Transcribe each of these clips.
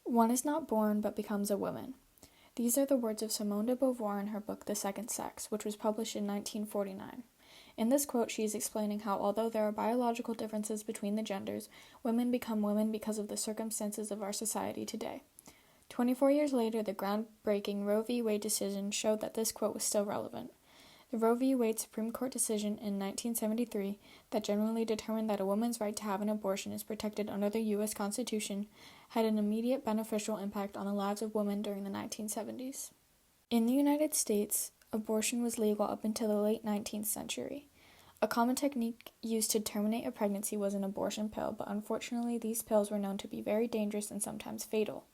One is not born but becomes a woman. These are the words of Simone de Beauvoir in her book The Second Sex, which was published in 1949. In this quote, she is explaining how, although there are biological differences between the genders, women become women because of the circumstances of our society today. 24 years later, the groundbreaking Roe v. Wade decision showed that this quote was still relevant. The Roe v. Wade Supreme Court decision in 1973 that generally determined that a woman's right to have an abortion is protected under the U.S. Constitution had an immediate beneficial impact on the lives of women during the 1970s. In the United States, abortion was legal up until the late 19th century. A common technique used to terminate a pregnancy was an abortion pill, but unfortunately these pills were known to be very dangerous and sometimes fatal.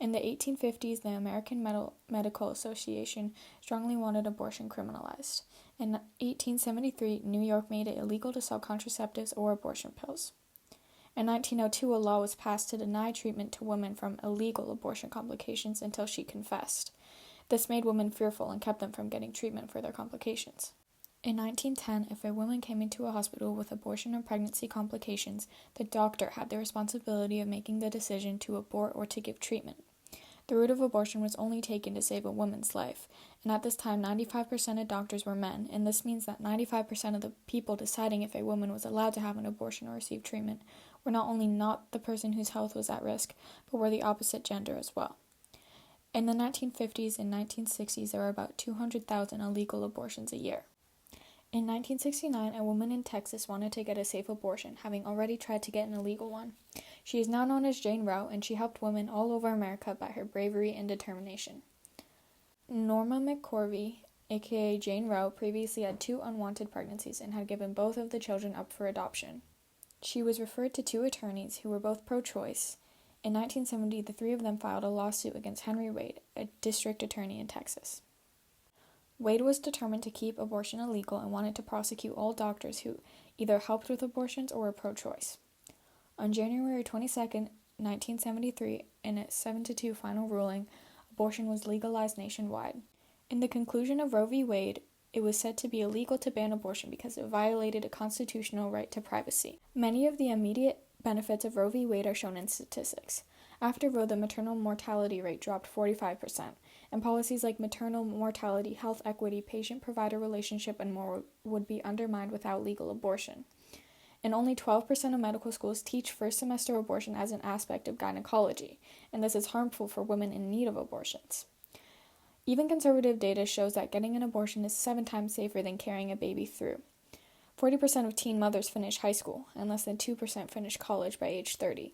In the 1850s, the American Medical Association strongly wanted abortion criminalized. In 1873, New York made it illegal to sell contraceptives or abortion pills. In 1902, a law was passed to deny treatment to women from illegal abortion complications until she confessed. This made women fearful and kept them from getting treatment for their complications. In 1910, if a woman came into a hospital with abortion or pregnancy complications, the doctor had the responsibility of making the decision to abort or to give treatment. The route of abortion was only taken to save a woman's life, and at this time 95% of doctors were men, and this means that 95% of the people deciding if a woman was allowed to have an abortion or receive treatment were not only not the person whose health was at risk, but were the opposite gender as well. In the 1950s and 1960s, there were about 200,000 illegal abortions a year. In 1969, a woman in Texas wanted to get a safe abortion, having already tried to get an illegal one. She is now known as Jane Roe, and she helped women all over America by her bravery and determination. Norma McCorvey, aka Jane Roe, previously had 2 unwanted pregnancies and had given both of the children up for adoption. She was referred to 2 attorneys who were both pro-choice. In 1970, the 3 of them filed a lawsuit against Henry Wade, a district attorney in Texas. Wade was determined to keep abortion illegal and wanted to prosecute all doctors who either helped with abortions or were pro-choice. On January 22, 1973, in a 7-2 final ruling, abortion was legalized nationwide. In the conclusion of Roe v. Wade, it was said to be illegal to ban abortion because it violated a constitutional right to privacy. Many of the immediate benefits of Roe v. Wade are shown in statistics. After Roe, the maternal mortality rate dropped 45%, and policies like maternal mortality, health equity, patient-provider relationship, and more would be undermined without legal abortion. And only 12% of medical schools teach first-semester abortion as an aspect of gynecology, and this is harmful for women in need of abortions. Even conservative data shows that getting an abortion is 7 times safer than carrying a baby through. 40% of teen mothers finish high school, and less than 2% finish college by age 30.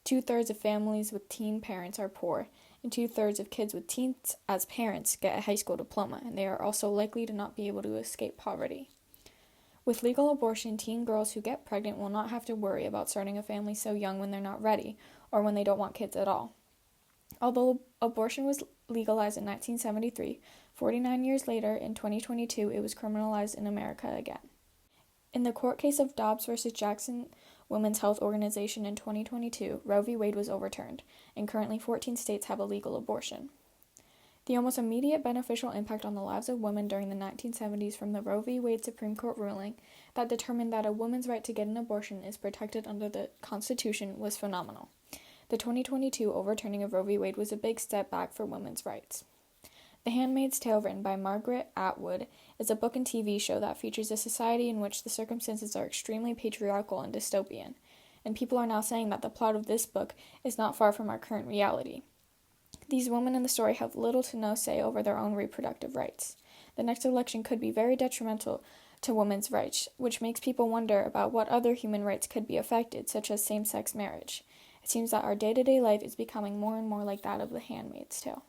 2/3 of families with teen parents are poor, and 2/3 of kids with teens as parents get a high school diploma, and they are also likely to not be able to escape poverty. With legal abortion, teen girls who get pregnant will not have to worry about starting a family so young when they're not ready, or when they don't want kids at all. Although abortion was legalized in 1973, 49 years later, in 2022, it was criminalized in America again. In the court case of Dobbs v. Jackson Women's Health Organization in 2022, Roe v. Wade was overturned, and currently 14 states have a legal abortion. The almost immediate beneficial impact on the lives of women during the 1970s from the Roe v. Wade Supreme Court ruling that determined that a woman's right to get an abortion is protected under the Constitution was phenomenal. The 2022 overturning of Roe v. Wade was a big step back for women's rights. The Handmaid's Tale, written by Margaret Atwood, is a book and TV show that features a society in which the circumstances are extremely patriarchal and dystopian, and people are now saying that the plot of this book is not far from our current reality. These women in the story have little to no say over their own reproductive rights. The next election could be very detrimental to women's rights, which makes people wonder about what other human rights could be affected, such as same-sex marriage. It seems that our day-to-day life is becoming more and more like that of The Handmaid's Tale.